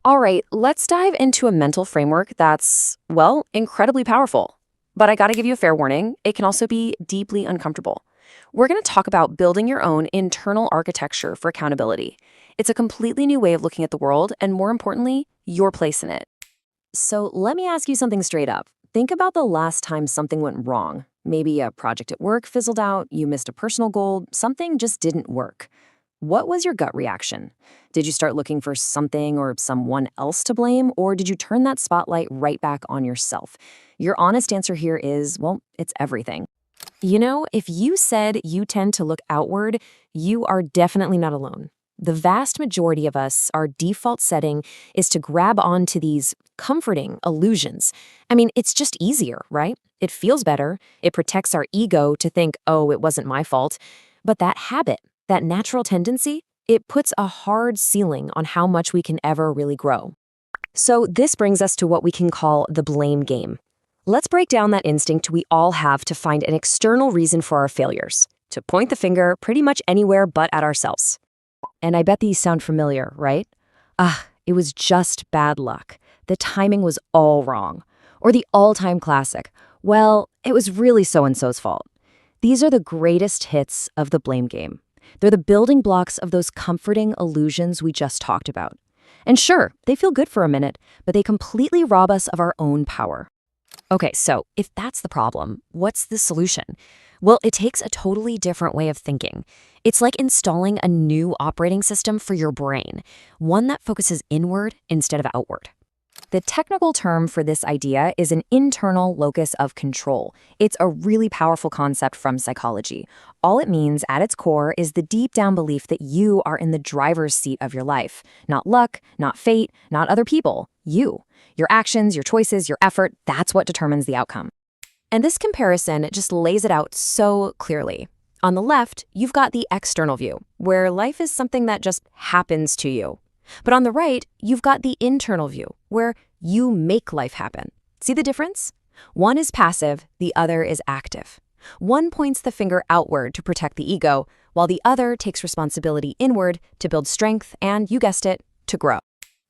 All right, let's dive into a mental framework that's, well, incredibly powerful. But I gotta give you a fair warning, it can also be deeply uncomfortable. We're gonna talk about building your own internal architecture for accountability. It's a completely new way of looking at the world, and more importantly, your place in it. So let me ask you something straight up. Think about the last time something went wrong. Maybe a project at work fizzled out, you missed a personal goal, something just didn't work. What was your gut reaction? Did you start looking for something or someone else to blame, or did you turn that spotlight right back on yourself? Your honest answer here is, well, it's everything. You know, if you said you tend to look outward, you are definitely not alone. The vast majority of us, our default setting is to grab onto these comforting illusions. I mean, it's just easier, right? It feels better. It protects our ego to think, oh, it wasn't my fault. But that habit, that natural tendency, it puts a hard ceiling on how much we can ever really grow. So this brings us to what we can call the blame game. Let's break down that instinct we all have to find an external reason for our failures, to point the finger pretty much anywhere but at ourselves. And I bet these sound familiar, right? It was just bad luck. The timing was all wrong. Or the all-time classic, well, it was really so-and-so's fault. These are the greatest hits of the blame game. They're the building blocks of those comforting illusions we just talked about. And sure, they feel good for a minute, but they completely rob us of our own power. Okay, so if that's the problem, what's the solution? Well, it takes a totally different way of thinking. It's like installing a new operating system for your brain, one that focuses inward instead of outward. The technical term for this idea is an internal locus of control. It's a really powerful concept from psychology. All it means at its core is the deep down belief that you are in the driver's seat of your life. Not luck, not fate, not other people. You. Your actions, your choices, your effort, that's what determines the outcome. And this comparison just lays it out so clearly. On the left, you've got the external view, where life is something that just happens to you. But on the right, you've got the internal view, where you make life happen. See the difference? One is passive, the other is active. One points the finger outward to protect the ego, while the other takes responsibility inward to build strength and, you guessed it, to grow.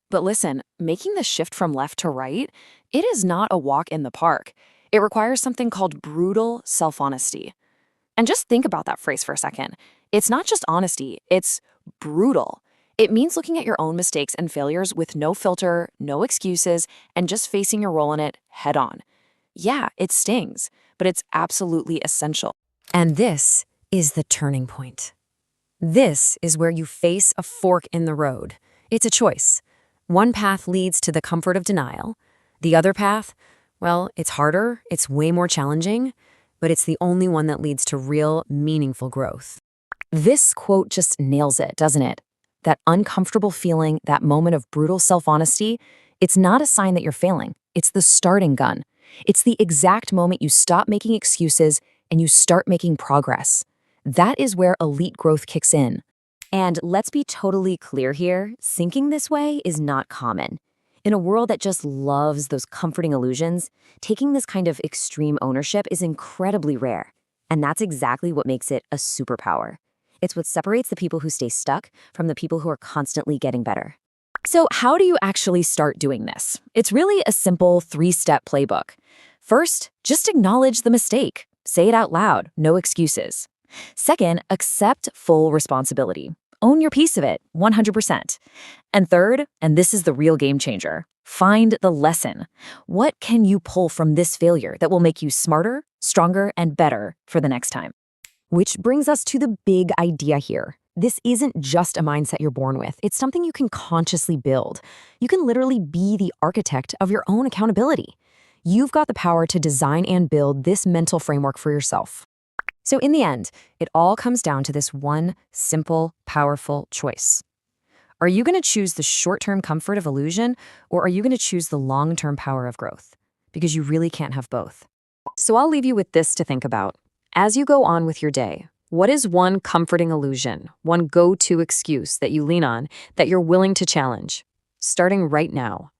But listen, making the shift from left to right, it is not a walk in the park. It requires something called brutal self-honesty. And just think about that phrase for a second. It's not just honesty, it's brutal. It means looking at your own mistakes and failures with no filter, no excuses, and just facing your role in it head on. Yeah, it stings, but it's absolutely essential. And this is the turning point. This is where you face a fork in the road. It's a choice. One path leads to the comfort of denial. The other path, well, it's harder, it's way more challenging, but it's the only one that leads to real, meaningful growth. This quote just nails it, doesn't it? That uncomfortable feeling, that moment of brutal self-honesty, it's not a sign that you're failing. It's the starting gun. It's the exact moment you stop making excuses and you start making progress. That is where elite growth kicks in. And let's be totally clear here, thinking this way is not common. In a world that just loves those comforting illusions, taking this kind of extreme ownership is incredibly rare. And that's exactly what makes it a superpower. It's what separates the people who stay stuck from the people who are constantly getting better. So how do you actually start doing this? It's really a simple 3-step playbook. First, just acknowledge the mistake. Say it out loud, no excuses. Second, accept full responsibility. Own your piece of it, 100%. And third, and this is the real game changer, find the lesson. What can you pull from this failure that will make you smarter, stronger, and better for the next time? Which brings us to the big idea here. This isn't just a mindset you're born with. It's something you can consciously build. You can literally be the architect of your own accountability. You've got the power to design and build this mental framework for yourself. So in the end, it all comes down to this one simple, powerful choice. Are you going to choose the short-term comfort of illusion, or are you going to choose the long-term power of growth? Because you really can't have both. So I'll leave you with this to think about. As you go on with your day, what is one comforting illusion, one go-to excuse that you lean on that you're willing to challenge, starting right now?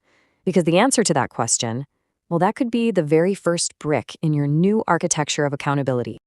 Because the answer to that question, well, that could be the very first brick in your new architecture of accountability.